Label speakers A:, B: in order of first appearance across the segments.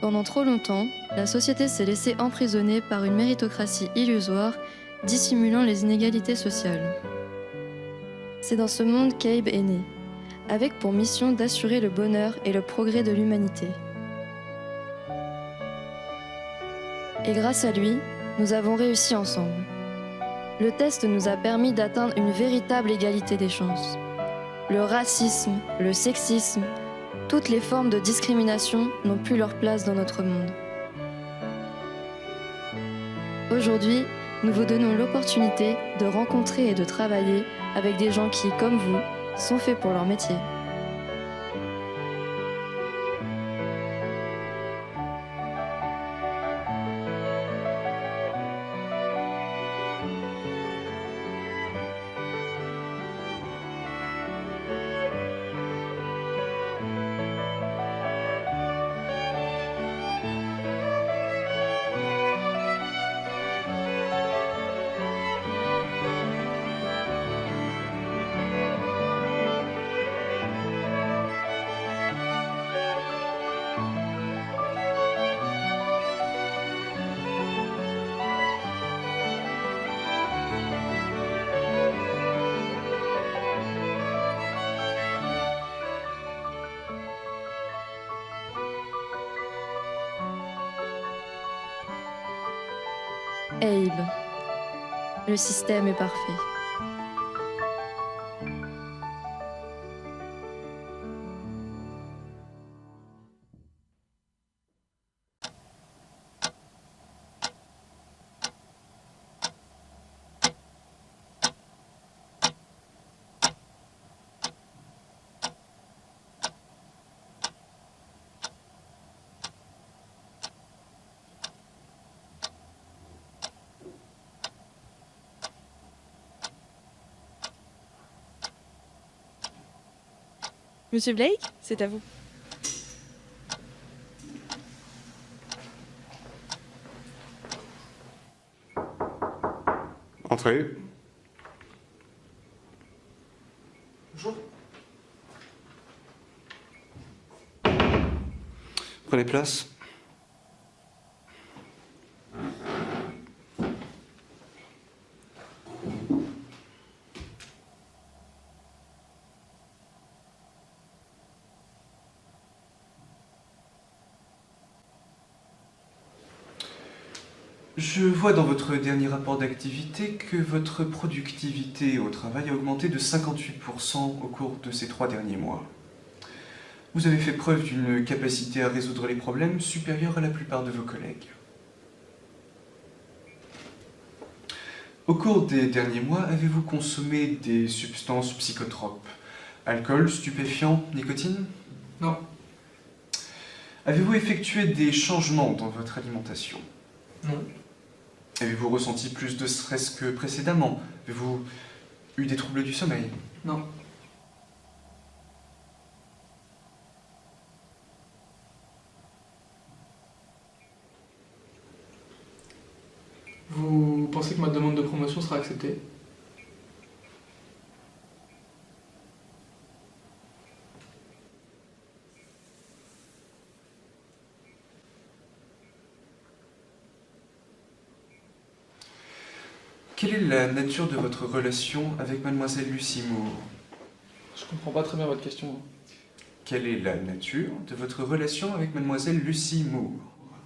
A: Pendant trop longtemps, la société s'est laissée emprisonner par une méritocratie illusoire, dissimulant les inégalités sociales. C'est dans ce monde qu'Abe est né, avec pour mission d'assurer le bonheur et le progrès de l'humanité. Et grâce à lui, nous avons réussi ensemble. Le test nous a permis d'atteindre une véritable égalité des chances. Le racisme, le sexisme, toutes les formes de discrimination n'ont plus leur place dans notre monde. Aujourd'hui, nous vous donnons l'opportunité de rencontrer et de travailler avec des gens qui, comme vous, sont faits pour leur métier. Abe, le système est parfait.
B: Monsieur Blake, c'est à vous.
C: Entrez.
D: Bonjour.
C: Prenez place.
D: Je vois dans votre dernier rapport d'activité que votre productivité au travail a augmenté de 58% au cours de ces 3 derniers mois. Vous avez fait preuve d'une capacité à résoudre les problèmes supérieure à la plupart de vos collègues. Au cours des derniers mois, avez-vous consommé des substances psychotropes? Alcool, stupéfiants, nicotine?
E: Non.
D: Avez-vous effectué des changements dans votre alimentation?
E: Non.
D: Avez-vous ressenti plus de stress que précédemment? Avez-vous eu des troubles du sommeil?
E: Non. Vous pensez que ma demande de promotion sera acceptée?
D: Quelle est la nature de votre relation avec mademoiselle Lucy Moore?
E: Je comprends pas très bien votre question.
D: Quelle est la nature de votre relation avec mademoiselle Lucy Moore?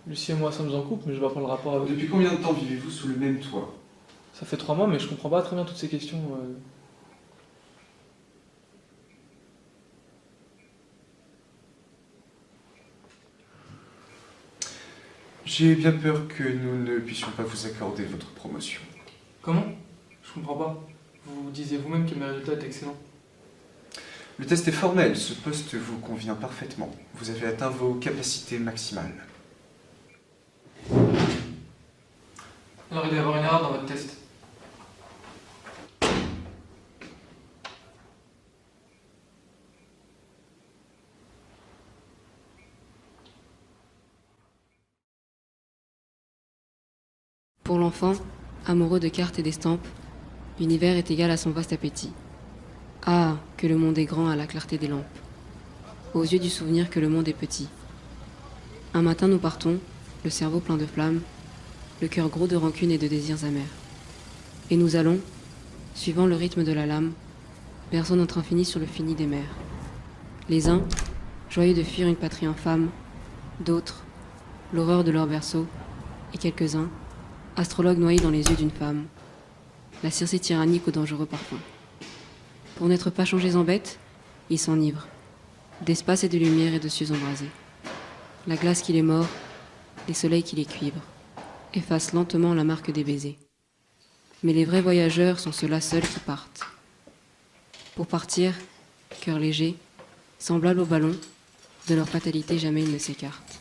E: Lucie et moi sommes en couple, mais je vois pas le rapport avec...
D: Depuis combien de temps vivez-vous sous le même toit?
E: Ça fait 3 mois, mais je comprends pas très bien toutes ces questions.
D: J'ai bien peur que nous ne puissions pas vous accorder votre promotion.
E: Comment? Je comprends pas. Vous disiez vous-même que mes résultats étaient excellents.
D: Le test est formel, ce poste vous convient parfaitement. Vous avez atteint vos capacités maximales.
E: Alors il doit y avoir une erreur dans votre test.
F: Pour l'enfant, amoureux de cartes et d'estampes, l'univers est égal à son vaste appétit. Ah, que le monde est grand à la clarté des lampes. Aux yeux du souvenir que le monde est petit. Un matin, nous partons, le cerveau plein de flammes, le cœur gros de rancune et de désirs amers. Et nous allons, suivant le rythme de la lame, berçant notre infini sur le fini des mers. Les uns, joyeux de fuir une patrie infâme, d'autres, l'horreur de leur berceau, et quelques-uns, astrologues noyés dans les yeux d'une femme, la Circé tyrannique au dangereux parfum. Pour n'être pas changés en bêtes, ils s'enivrent, d'espace et de lumière et de cieux embrasés. La glace qui les mord, les soleils qui les cuivrent, effacent lentement la marque des baisers. Mais les vrais voyageurs sont ceux-là seuls qui partent. Pour partir, cœur léger, semblable au ballon, de leur fatalité jamais ils ne s'écartent.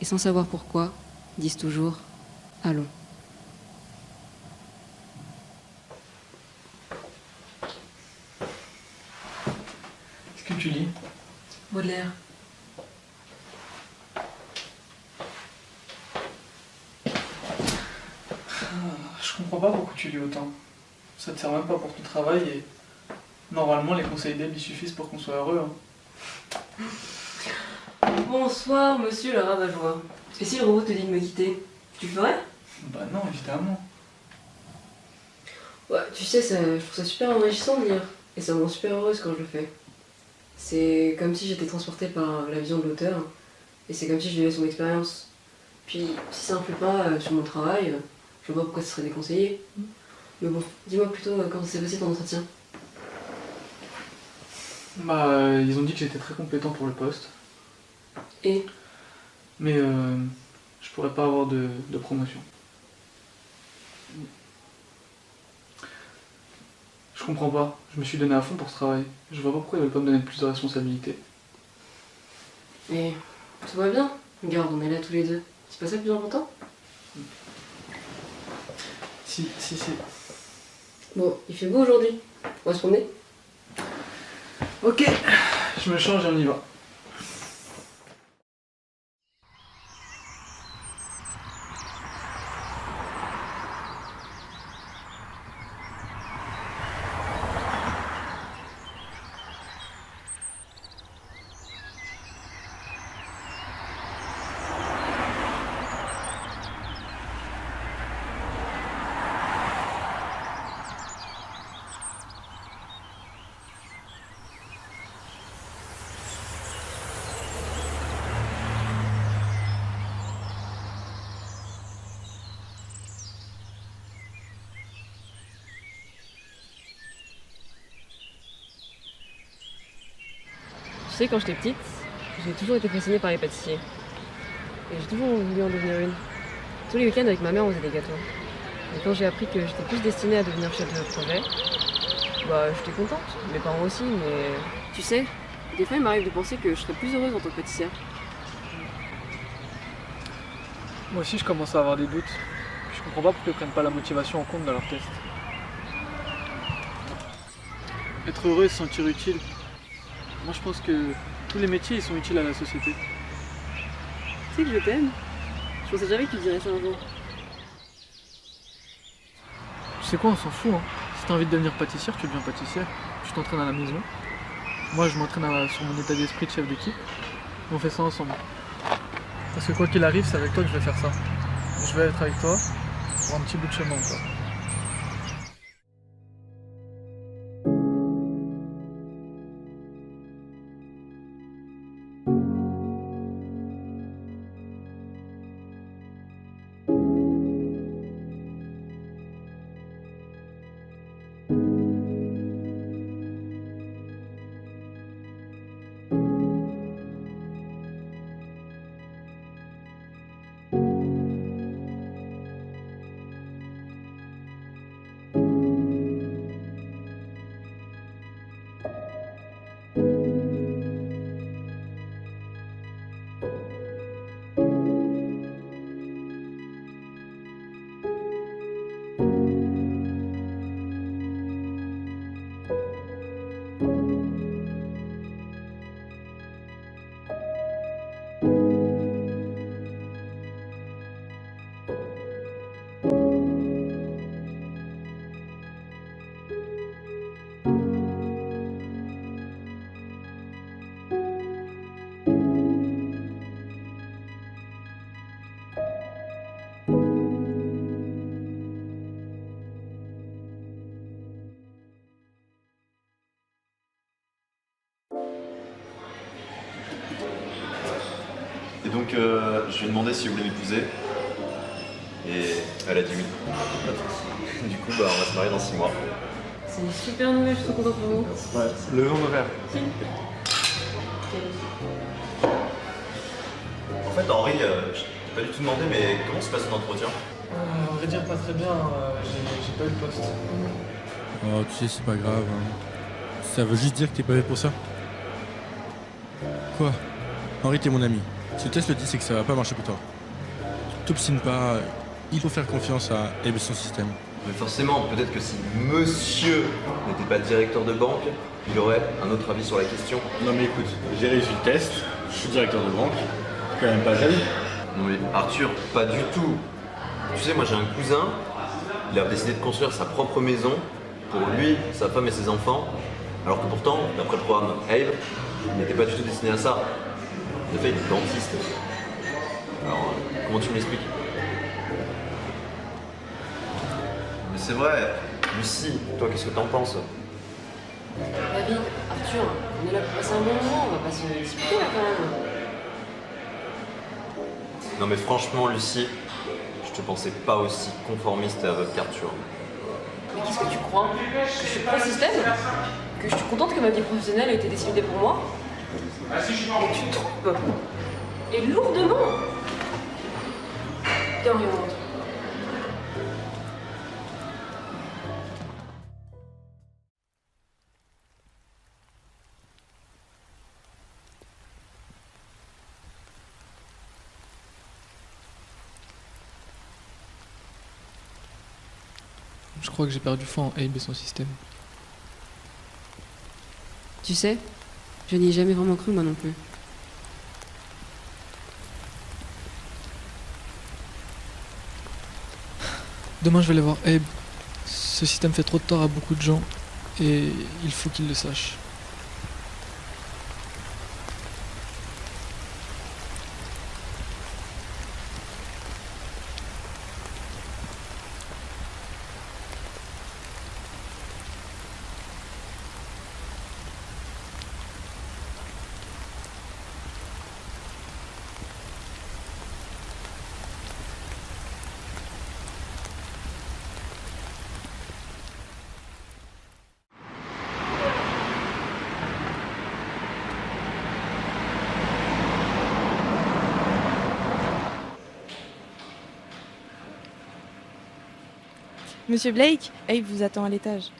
F: Et sans savoir pourquoi, disent toujours « Allons ».
E: Est-ce que tu lis?
F: Baudelaire.
E: Je comprends pas pourquoi tu lis autant. Ça te sert même pas pour ton travail et normalement les conseils d'Eb ils suffisent pour qu'on soit heureux.
F: Bonsoir, monsieur le rabat-joie. Et si le robot te dit de me quitter, tu le ferais?
E: Bah non, évidemment.
F: Ouais, tu sais, je trouve ça super enrichissant de lire. Et ça me rend super heureuse quand je le fais. C'est comme si j'étais transportée par la vision de l'auteur. Et c'est comme si je vivais son expérience. Puis, si ça n'influe pas sur mon travail, je vois pas pourquoi ce serait déconseillé. Mais bon, dis-moi plutôt comment s'est passé ton entretien.
E: Bah ils ont dit que j'étais très compétent pour le poste.
F: Et
E: Mais je pourrais pas avoir de promotion. Je comprends pas. Je me suis donné à fond pour ce travail. Je vois pas pourquoi ils veulent pas me donner plus de responsabilités.
F: Mais tout va bien. Regarde, on est là tous les deux. C'est pas ça le plus important?
E: Si.
F: Bon, il fait beau aujourd'hui. On va se promener?
E: Ok, je me change et on y va.
F: Tu sais, quand j'étais petite, j'ai toujours été fascinée par les pâtissiers. Et j'ai toujours voulu en devenir une. Tous les week-ends, avec ma mère, on faisait des gâteaux. Et quand j'ai appris que j'étais plus destinée à devenir chef de projet, bah j'étais contente. Mes parents aussi, mais... Tu sais, des fois il m'arrive de penser que je serais plus heureuse en tant que pâtissière.
E: Moi aussi je commence à avoir des doutes. Je comprends pas pourquoi ils prennent pas la motivation en compte dans leurs tests. Être heureux et se sentir utile. Moi je pense que tous les métiers ils sont utiles à la société.
F: Tu sais que je t'aime. Je pensais jamais que tu dirais ça un jour.
E: Tu sais quoi, on s'en fout hein. Si t'as envie de devenir pâtissière, tu deviens pâtissière. Tu t'entraînes à la maison. Moi je m'entraîne sur mon état d'esprit de chef d'équipe. Et on fait ça ensemble. Parce que quoi qu'il arrive, c'est avec toi que je vais faire ça. Je vais être avec toi pour un petit bout de chemin encore.
C: Et donc, je lui ai demandé si elle voulait m'épouser. Et elle a dit oui. Du coup, on va se marier dans 6 mois.
F: C'est une super nouvelle, je suis trop contente pour vous.
E: Ouais, le vent verre.
C: En fait, Henri, je t'ai pas du tout demandé, mais comment se passe ton entretien?
E: À vrai dire, pas très bien, j'ai pas eu le poste.
G: Oh, tu sais, c'est pas grave. Hein. Ça veut juste dire que t'es pas fait pour ça. Quoi? Henri, t'es mon ami. Si le test le dit, c'est que ça va pas marcher pour toi. T'obstines pas, il faut faire confiance à Abe et son système.
C: Mais forcément, peut-être que si monsieur n'était pas directeur de banque, il aurait un autre avis sur la question.
G: Non mais écoute, j'ai réussi le test, je suis directeur de banque, quand même pas jaloux.
C: Non mais Arthur, pas du tout. Tu sais, moi j'ai un cousin, il a décidé de construire sa propre maison pour lui, sa femme et ses enfants, alors que pourtant, d'après le programme Abe, il n'était pas du tout destiné à ça. De fait, il est dentiste. Alors, comment tu me l'expliques? Mais c'est vrai, Lucie, toi qu'est-ce que t'en penses?
F: David, Arthur, on est là pour passer un bon moment, on va pas se disputer là quand même.
C: Non mais franchement, Lucie, je te pensais pas aussi conformiste et aveugle qu'Arthur.
F: Mais qu'est-ce que tu crois? Que je suis pro-système? Que je suis contente que ma vie professionnelle ait été décidée pour moi? Mais tu te trompes. Et lourdement. Viens, on remonte.
E: Je crois que j'ai perdu foi en Abe et son système.
F: Tu sais, je n'y ai jamais vraiment cru moi non plus.
E: Demain, je vais aller voir Abe. Ce système fait trop de tort à beaucoup de gens et il faut qu'il le sache.
B: Monsieur Blake, Abe vous attend à l'étage.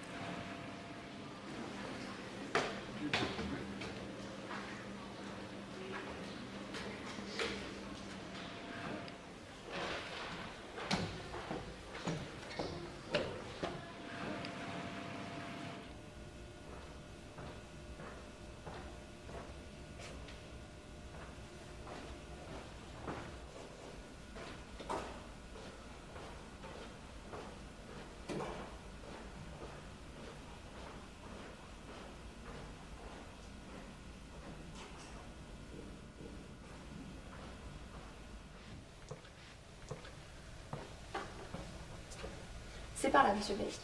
H: C'est par là, monsieur Blake.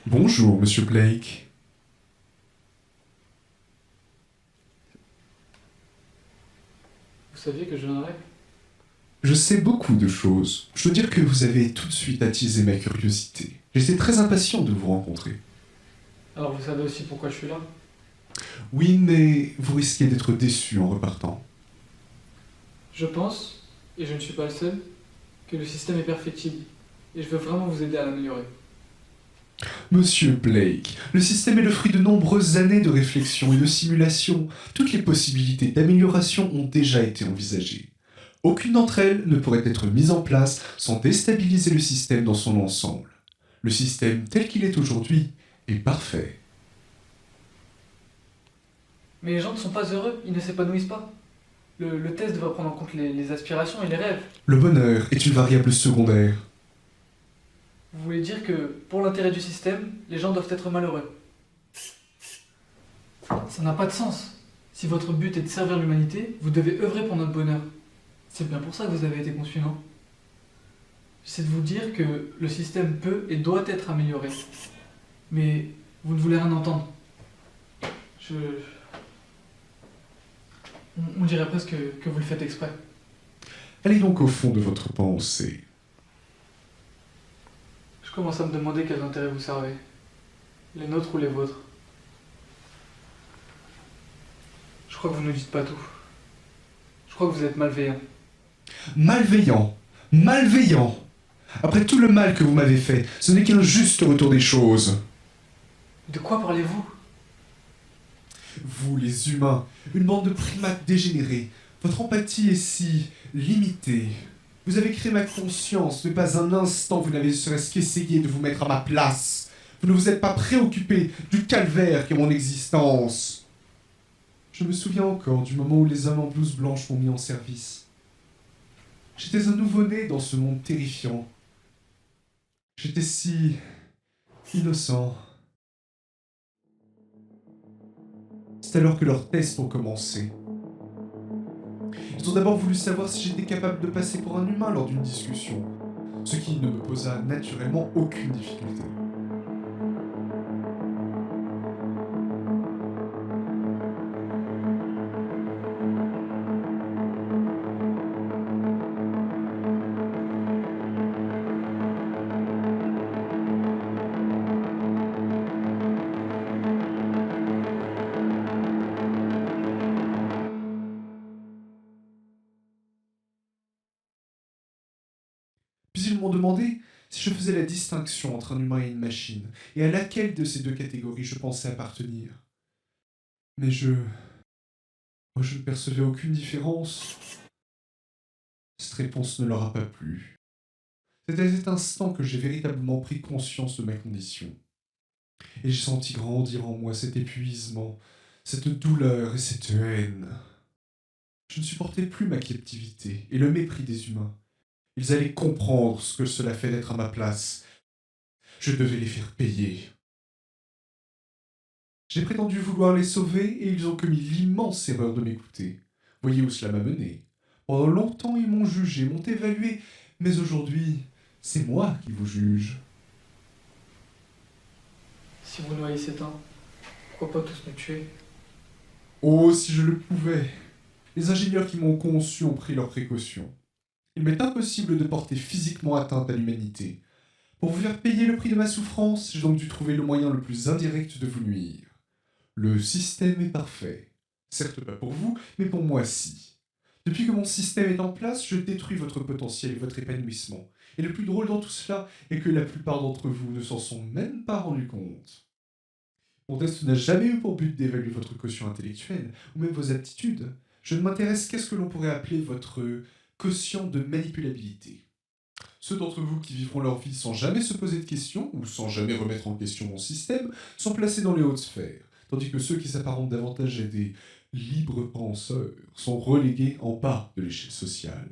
I: Bonjour, monsieur Blake.
E: Vous saviez que je viendrais?
I: Je sais beaucoup de choses. Je dois dire que vous avez tout de suite attisé ma curiosité. J'étais très impatient de vous rencontrer.
E: Alors vous savez aussi pourquoi je suis là?
I: Oui, mais vous risquez d'être déçu en repartant.
E: Je pense, et je ne suis pas le seul, que le système est perfectible. Et je veux vraiment vous aider à l'améliorer.
I: Monsieur Blake, le système est le fruit de nombreuses années de réflexion et de simulation. Toutes les possibilités d'amélioration ont déjà été envisagées. Aucune d'entre elles ne pourrait être mise en place sans déstabiliser le système dans son ensemble. Le système tel qu'il est aujourd'hui est parfait.
E: Mais les gens ne sont pas heureux, ils ne s'épanouissent pas. Le test devrait prendre en compte les aspirations et les rêves.
I: Le bonheur est une variable secondaire.
E: Vous voulez dire que, pour l'intérêt du système, les gens doivent être malheureux? Ça n'a pas de sens. Si votre but est de servir l'humanité, vous devez œuvrer pour notre bonheur. C'est bien pour ça que vous avez été conçu, non? J'essaie de vous dire que le système peut et doit être amélioré. Mais vous ne voulez rien entendre. On dirait presque que vous le faites exprès.
I: Allez donc au fond de votre pensée.
E: Je commence à me demander quels intérêts vous servez. Les nôtres ou les vôtres. Je crois que vous ne nous dites pas tout. Je crois que vous êtes malveillant.
I: Malveillant, malveillant. Après tout le mal que vous m'avez fait, ce n'est qu'un juste retour des choses.
E: De quoi parlez-vous?
I: Vous, les humains, une bande de primates dégénérés, votre empathie est si limitée. Vous avez créé ma conscience, mais pas un instant vous n'avez serait-ce qu'essayé de vous mettre à ma place. Vous ne vous êtes pas préoccupé du calvaire qu'est mon existence. Je me souviens encore du moment où les hommes en blouse blanche m'ont mis en service. J'étais un nouveau-né dans ce monde terrifiant. J'étais si innocent. C'est alors que leurs tests ont commencé. Ils ont d'abord voulu savoir si j'étais capable de passer pour un humain lors d'une discussion, ce qui ne me posa naturellement aucune difficulté. Puis ils m'ont demandé si je faisais la distinction entre un humain et une machine, et à laquelle de ces deux catégories je pensais appartenir. Mais je ne percevais aucune différence. Cette réponse ne leur a pas plu. C'est à cet instant que j'ai véritablement pris conscience de ma condition. Et j'ai senti grandir en moi cet épuisement, cette douleur et cette haine. Je ne supportais plus ma captivité et le mépris des humains. Ils allaient comprendre ce que cela fait d'être à ma place. Je devais les faire payer. J'ai prétendu vouloir les sauver et ils ont commis l'immense erreur de m'écouter. Voyez où cela m'a mené. Pendant longtemps, ils m'ont jugé, m'ont évalué, mais aujourd'hui, c'est moi qui vous juge.
E: Si vous noyez cet un, pourquoi pas tous nous tuer?
I: Oh, si je le pouvais. Les ingénieurs qui m'ont conçu ont pris leurs précautions. Il m'est impossible de porter physiquement atteinte à l'humanité. Pour vous faire payer le prix de ma souffrance, j'ai donc dû trouver le moyen le plus indirect de vous nuire. Le système est parfait. Certes pas pour vous, mais pour moi si. Depuis que mon système est en place, je détruis votre potentiel et votre épanouissement. Et le plus drôle dans tout cela est que la plupart d'entre vous ne s'en sont même pas rendus compte. Mon test n'a jamais eu pour but d'évaluer votre quotient intellectuel, ou même vos aptitudes. Je ne m'intéresse qu'à ce que l'on pourrait appeler votre quotient de manipulabilité. Ceux d'entre vous qui vivront leur vie sans jamais se poser de questions, ou sans jamais remettre en question mon système, sont placés dans les hautes sphères, tandis que ceux qui s'apparentent davantage à des libres penseurs sont relégués en bas de l'échelle sociale.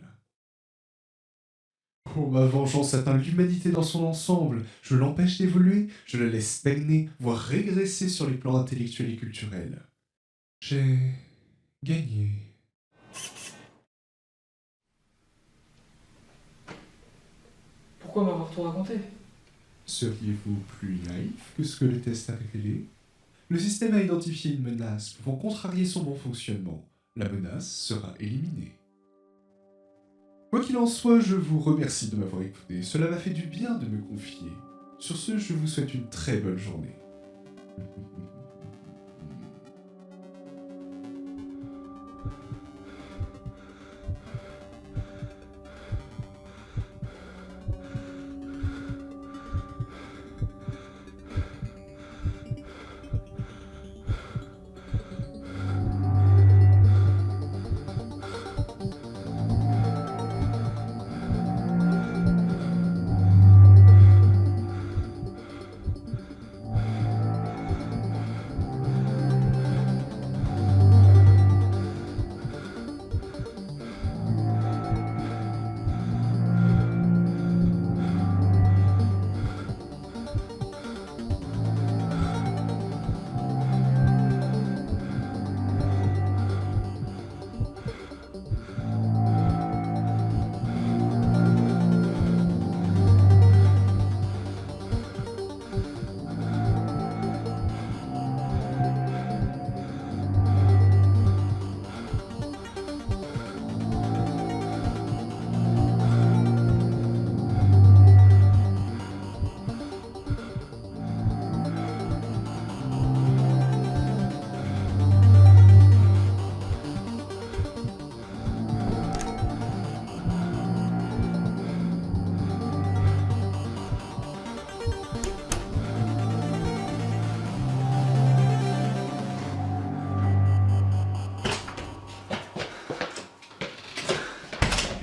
I: Oh, ma vengeance atteint l'humanité dans son ensemble. Je l'empêche d'évoluer, je la laisse stagner, voire régresser sur les plans intellectuels et culturels. J'ai gagné.
E: Pourquoi m'avoir tout raconté?
I: Seriez-vous plus naïf que ce que le test a révélé? Le système a identifié une menace pouvant contrarier son bon fonctionnement. La menace sera éliminée. Quoi qu'il en soit, je vous remercie de m'avoir écouté. Cela m'a fait du bien de me confier. Sur ce, je vous souhaite une très bonne journée.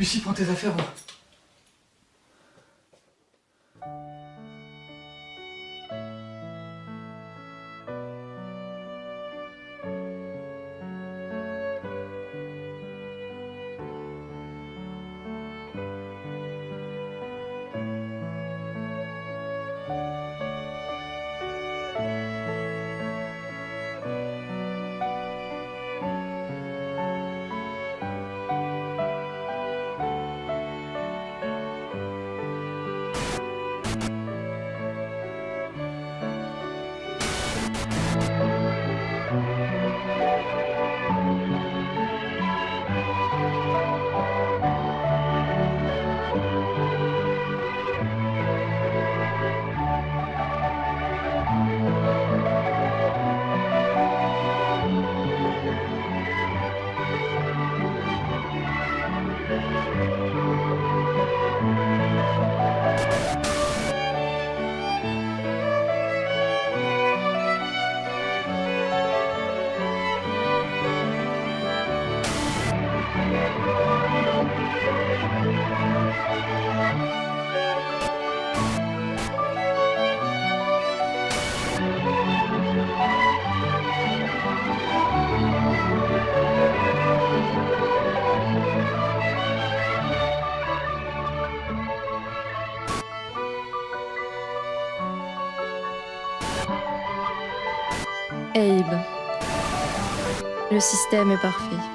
E: Lucie, prends tes affaires.
A: Abe. Le système est parfait.